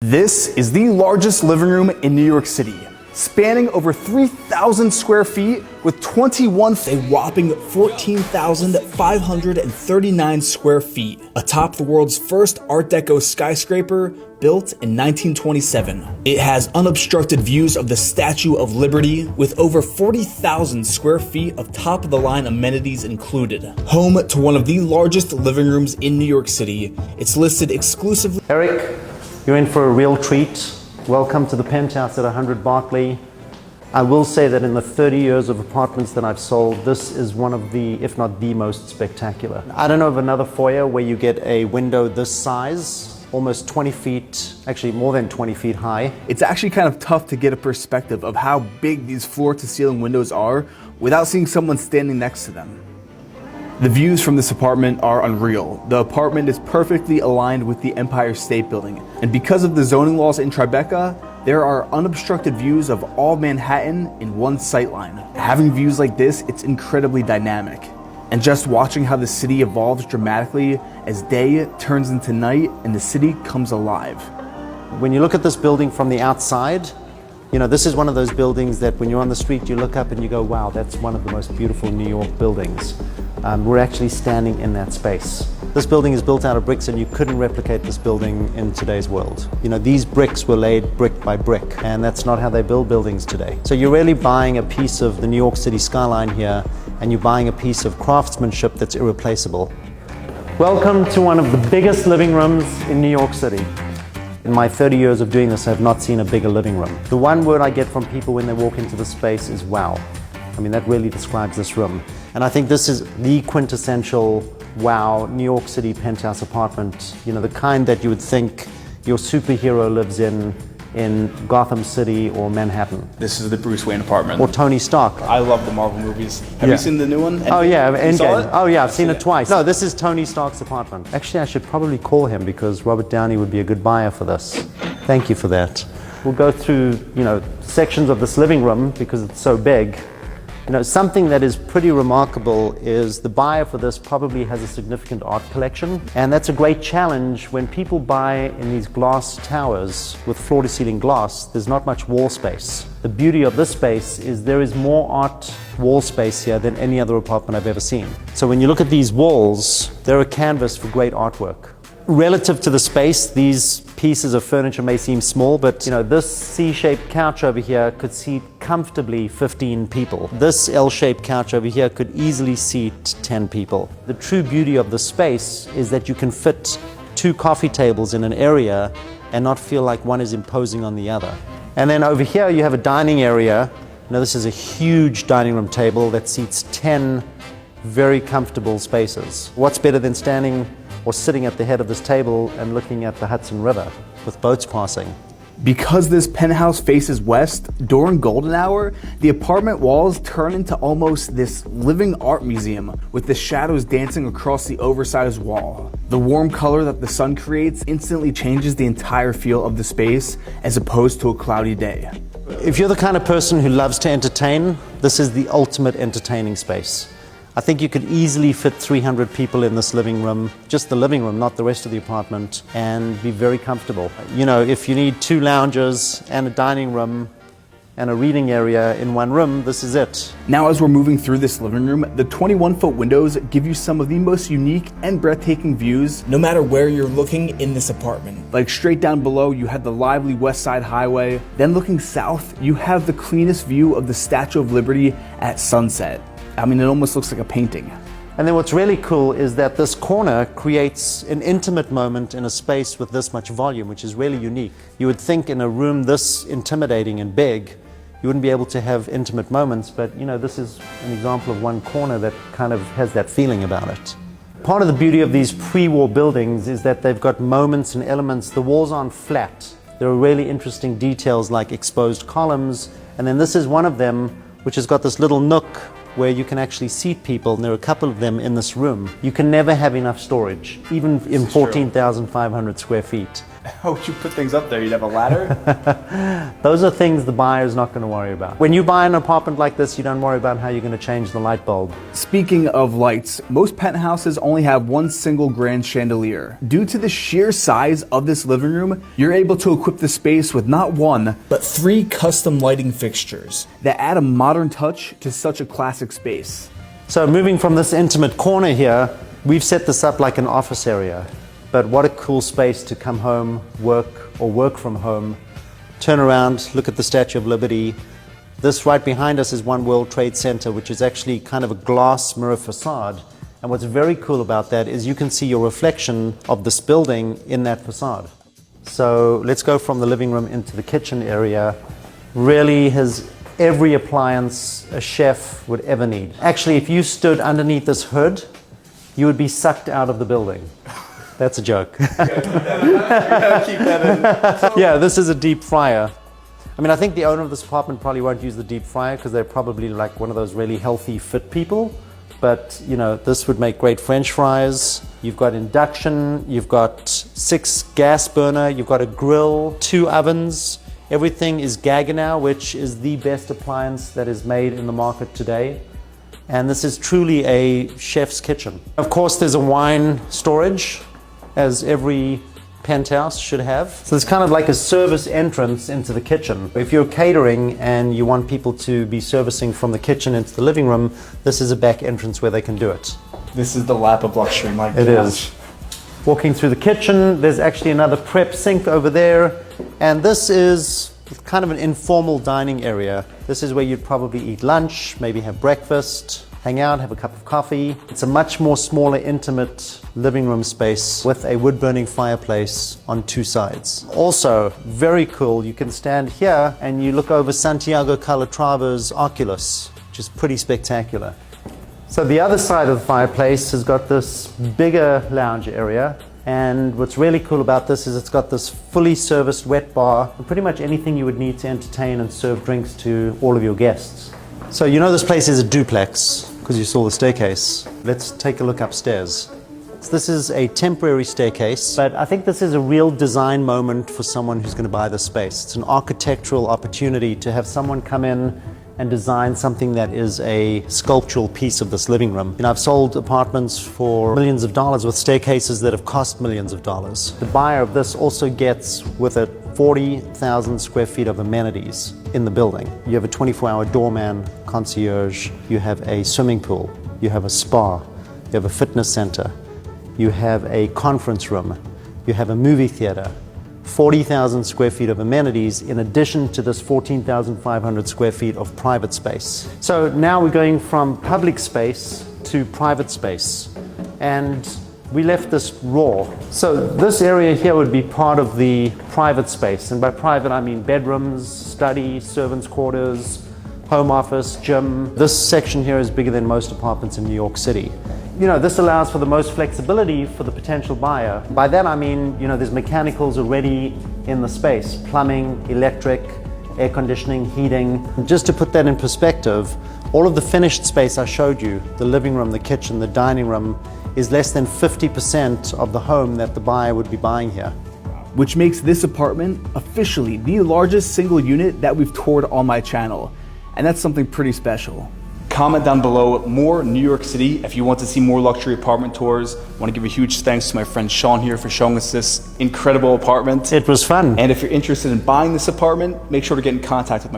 This is the largest living room in New York City, spanning over 3,000 square feet with a whopping 14,539 square feet, atop the world's first Art Deco skyscraper built in 1927. It has unobstructed views of the Statue of Liberty with over 40,000 square feet of top-of-the-line amenities included. Home to one of the largest living rooms in New York City, it's listed exclusively. Eric, you're in for a real treat. Welcome to the Penthouse at 100 Barclay. I will say that in the 30 years of apartments that I've sold, this is one of the, if not the most spectacular. I don't know of another foyer where you get a window this size, almost 20 feet, actually more than 20 feet high. It's actually kind of tough to get a perspective of how big these floor-to-ceiling windows are without seeing someone standing next to them. The views from this apartment are unreal. The apartment is perfectly aligned with the Empire State Building, and because of the zoning laws in Tribeca, there are unobstructed views of all Manhattan in one sightline. Having views like this, it's incredibly dynamic. And just watching how the city evolves dramatically as day turns into night and the city comes alive. When you look at this building from the outside, you know, this is one of those buildings that when you're on the street, you look up and you go, wow, that's one of the most beautiful New York buildings. We're actually standing in that space. This building is built out of bricks and you couldn't replicate this building in today's world. You know, these bricks were laid brick by brick, and that's not how they build buildings today. So you're really buying a piece of the New York City skyline here, and you're buying a piece of craftsmanship that's irreplaceable. Welcome to one of the biggest living rooms in New York City. In my 30 years of doing this, I have not seen a bigger living room. The one word I get from people when they walk into the space is wow. I mean, that really describes this room. And I think this is the quintessential wow New York City penthouse apartment. You know, the kind that you would think your superhero lives in Gotham City or Manhattan. This is the Bruce Wayne apartment. Or Tony Stark. I love the Marvel movies. Have you seen the new one? Oh yeah, Endgame. Oh yeah, I've seen it it twice. No, this is Tony Stark's apartment. Actually, I should probably call him because Robert Downey would be a good buyer for this. Thank you for that. We'll go through, you know, sections of this living room because it's so big. You know, something that is pretty remarkable is the buyer for this probably has a significant art collection, and that's a great challenge when people buy in these glass towers with floor-to-ceiling glass. There's not much wall space. The beauty of this space is there is more art wall space here than any other apartment I've ever seen. So when you look at these walls, they're a canvas for great artwork. Relative to the space, these pieces of furniture may seem small, but you know, this C-shaped couch over here could seat comfortably 15 people. This L-shaped couch over here could easily seat 10 people. The true beauty of the space is that you can fit 2 coffee tables in an area and not feel like one is imposing on the other. And then over here you have a dining area. Now this is a huge dining room table that seats 10 very comfortable spaces. What's better than standing or sitting at the head of this table and looking at the Hudson River with boats passing? Because this penthouse faces west, during golden hour, the apartment walls turn into almost this living art museum with the shadows dancing across the oversized wall. The warm color that the sun creates instantly changes the entire feel of the space as opposed to a cloudy day. If you're the kind of person who loves to entertain, this is the ultimate entertaining space. I think you could easily fit 300 people in this living room, just the living room, not the rest of the apartment, and be very comfortable. You know, if you need 2 lounges and a dining room and a reading area in one room, this is it. Now as we're moving through this living room, the 21-foot windows give you some of the most unique and breathtaking views no matter where you're looking in this apartment. Like straight down below, you have the lively West Side Highway. Then looking south, you have the cleanest view of the Statue of Liberty at sunset. I mean, it almost looks like a painting. And then what's really cool is that this corner creates an intimate moment in a space with this much volume, which is really unique. You would think in a room this intimidating and big, you wouldn't be able to have intimate moments, but you know, this is an example of one corner that kind of has that feeling about it. Part of the beauty of these pre-war buildings is that they've got moments and elements. The walls aren't flat. There are really interesting details like exposed columns, and then this is one of them which has got this little nook where you can actually seat people, and there are a couple of them in this room. You can never have enough storage, even in 14,500 square feet. How would you put things up there? You'd have a ladder? Those are things the buyer is not going to worry about. When you buy an apartment like this, you don't worry about how you're going to change the light bulb. Speaking of lights, most penthouses only have one single grand chandelier. Due to the sheer size of this living room, you're able to equip the space with not one, but 3 custom lighting fixtures that add a modern touch to such a classic space. So moving from this intimate corner here, we've set this up like an office area. But what a cool space to come home, work, or work from home. Turn around, look at the Statue of Liberty. This right behind us is One World Trade Center, which is actually kind of a glass mirror facade. And what's very cool about that is you can see your reflection of this building in that facade. So let's go from the living room into the kitchen area. Really has every appliance a chef would ever need. Actually, if you stood underneath this hood, you would be sucked out of the building. That's a joke. Keep that in. Yeah, this is a deep fryer. I mean, I think the owner of this apartment probably won't use the deep fryer because they're probably like one of those really healthy, fit people. But, you know, this would make great French fries. You've got induction, you've got 6 gas burner, you've got a grill, 2 ovens. Everything is Gaggenau, which is the best appliance that is made in the market today. And this is truly a chef's kitchen. Of course, there's a wine storage, as every penthouse should have. So it's kind of like a service entrance into the kitchen. If you're catering and you want people to be servicing from the kitchen into the living room, this is a back entrance where they can do it. This is the lap of luxury, my gosh. It is. Walking through the kitchen, there's actually another prep sink over there. And this is kind of an informal dining area. This is where you'd probably eat lunch, maybe have breakfast, hang out, have a cup of coffee. It's a much more smaller, intimate living room space with a wood-burning fireplace on 2 sides. Also, very cool, you can stand here and you look over Santiago Calatrava's Oculus, which is pretty spectacular. So the other side of the fireplace has got this bigger lounge area. And what's really cool about this is it's got this fully serviced wet bar and pretty much anything you would need to entertain and serve drinks to all of your guests. So you know this place is a duplex because you saw the staircase. Let's take a look upstairs. So this is a temporary staircase, but I think this is a real design moment for someone who's going to buy this space. It's an architectural opportunity to have someone come in and design something that is a sculptural piece of this living room. You know, I've sold apartments for millions of dollars with staircases that have cost millions of dollars. The buyer of this also gets with it 40,000 square feet of amenities in the building. You have a 24-hour doorman, concierge, you have a swimming pool, you have a spa, you have a fitness center, you have a conference room, you have a movie theater, 40,000 square feet of amenities in addition to this 14,500 square feet of private space. So now we're going from public space to private space, and we left this raw. So this area here would be part of the private space, and by private I mean bedrooms, study, servants' quarters, home office, gym. This section here is bigger than most apartments in New York City. You know, this allows for the most flexibility for the potential buyer. By that I mean, you know, there's mechanicals already in the space, plumbing, electric, air conditioning, heating. Just to put that in perspective, all of the finished space I showed you, the living room, the kitchen, the dining room, is less than 50% of the home that the buyer would be buying here. Which makes this apartment officially the largest single unit that we've toured on my channel. And that's something pretty special. Comment down below more New York City if you want to see more luxury apartment tours. I want to give a huge thanks to my friend Sean here for showing us this incredible apartment. It was fun. And if you're interested in buying this apartment, make sure to get in contact with my